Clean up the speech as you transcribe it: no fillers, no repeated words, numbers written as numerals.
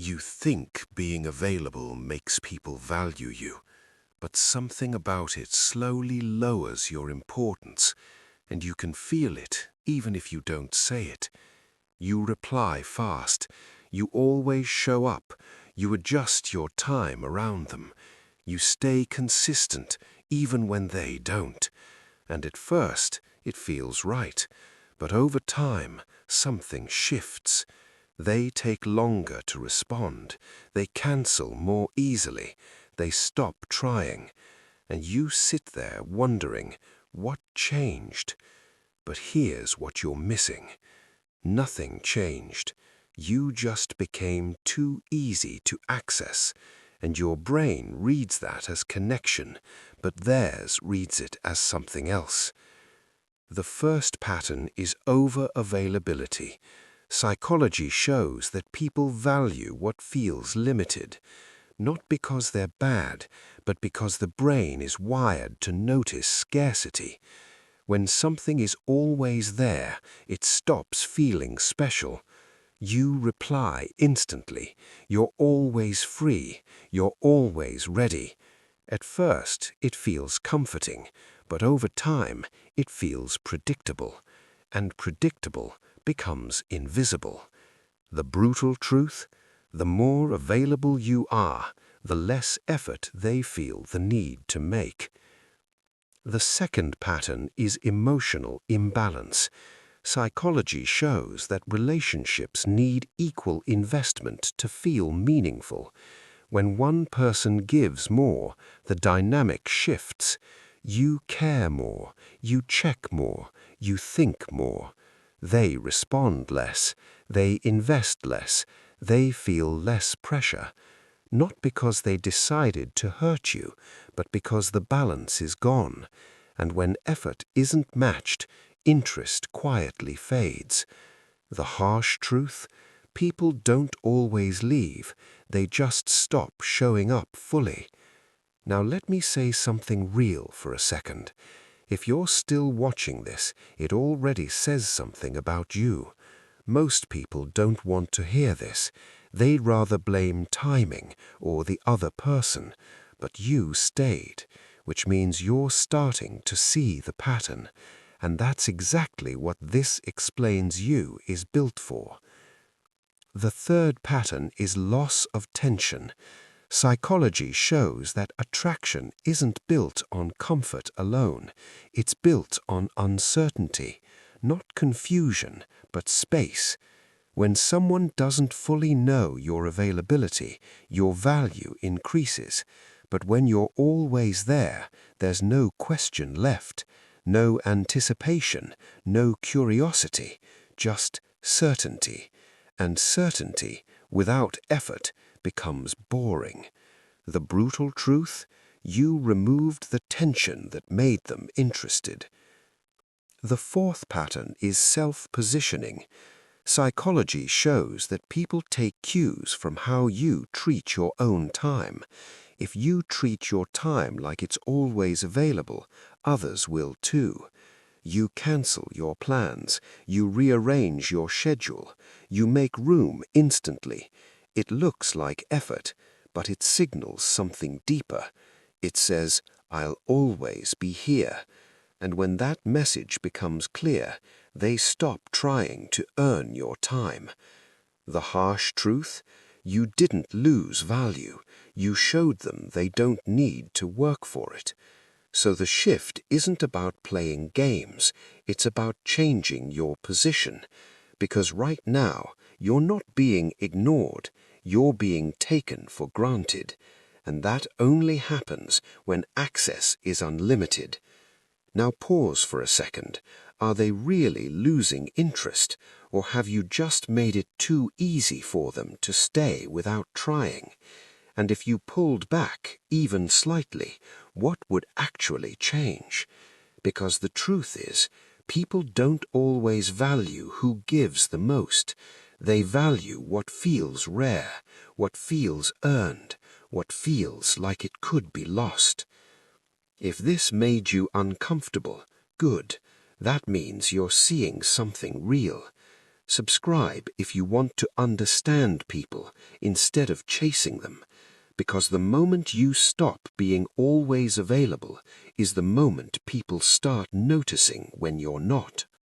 You think being available makes people value you, but something about it slowly lowers your importance, and you can feel it even if you don't say it. You reply fast, you always show up, you adjust your time around them. You stay consistent even when they don't. And at first, it feels right, but over time, something shifts. They take longer to respond, they cancel more easily, they stop trying, and you sit there wondering, what changed? But here's what you're missing. Nothing changed. You just became too easy to access, and your brain reads that as connection, but theirs reads it as something else. The first pattern is over-availability. Psychology shows that people value what feels limited, not because they're bad, but because the brain is wired to notice scarcity. When something is always there, it stops feeling special. You reply instantly. You're always free. You're always ready. At first, it feels comforting, but over time, it feels predictable. And predictable becomes invisible. The brutal truth? The more available you are, the less effort they feel the need to make. The second pattern is emotional imbalance. Psychology shows that relationships need equal investment to feel meaningful. When one person gives more, the dynamic shifts. You care more, you check more, you think more. They respond less, they invest less, they feel less pressure. Not because they decided to hurt you, but because the balance is gone. And when effort isn't matched, interest quietly fades. The harsh truth? People don't always leave, they just stop showing up fully. Now let me say something real for a second. If you're still watching this, it already says something about you. Most people don't want to hear this. They'd rather blame timing or the other person. But you stayed, which means you're starting to see the pattern. And that's exactly what This Explains You is built for. The third pattern is loss of tension. Psychology shows that attraction isn't built on comfort alone. It's built on uncertainty, not confusion, but space. When someone doesn't fully know your availability, your value increases. But when you're always there, there's no question left, no anticipation, no curiosity, just certainty. And certainty, without effort, becomes boring. The brutal truth? You removed the tension that made them interested. The fourth pattern is self-positioning. Psychology shows that people take cues from how you treat your own time. If you treat your time like it's always available, others will too. You cancel your plans, you rearrange your schedule, you make room instantly. It looks like effort, but it signals something deeper. It says, "I'll always be here." And when that message becomes clear, they stop trying to earn your time. The harsh truth? You didn't lose value. You showed them they don't need to work for it. So the shift isn't about playing games, it's about changing your position. Because right now, you're not being ignored, you're being taken for granted. And that only happens when access is unlimited. Now pause for a second. Are they really losing interest, or have you just made it too easy for them to stay without trying? And if you pulled back, even slightly, what would actually change? Because the truth is, people don't always value who gives the most. They value what feels rare, what feels earned, what feels like it could be lost. If this made you uncomfortable, good. That means you're seeing something real. Subscribe if you want to understand people instead of chasing them, because the moment you stop being always available is the moment people start noticing when you're not.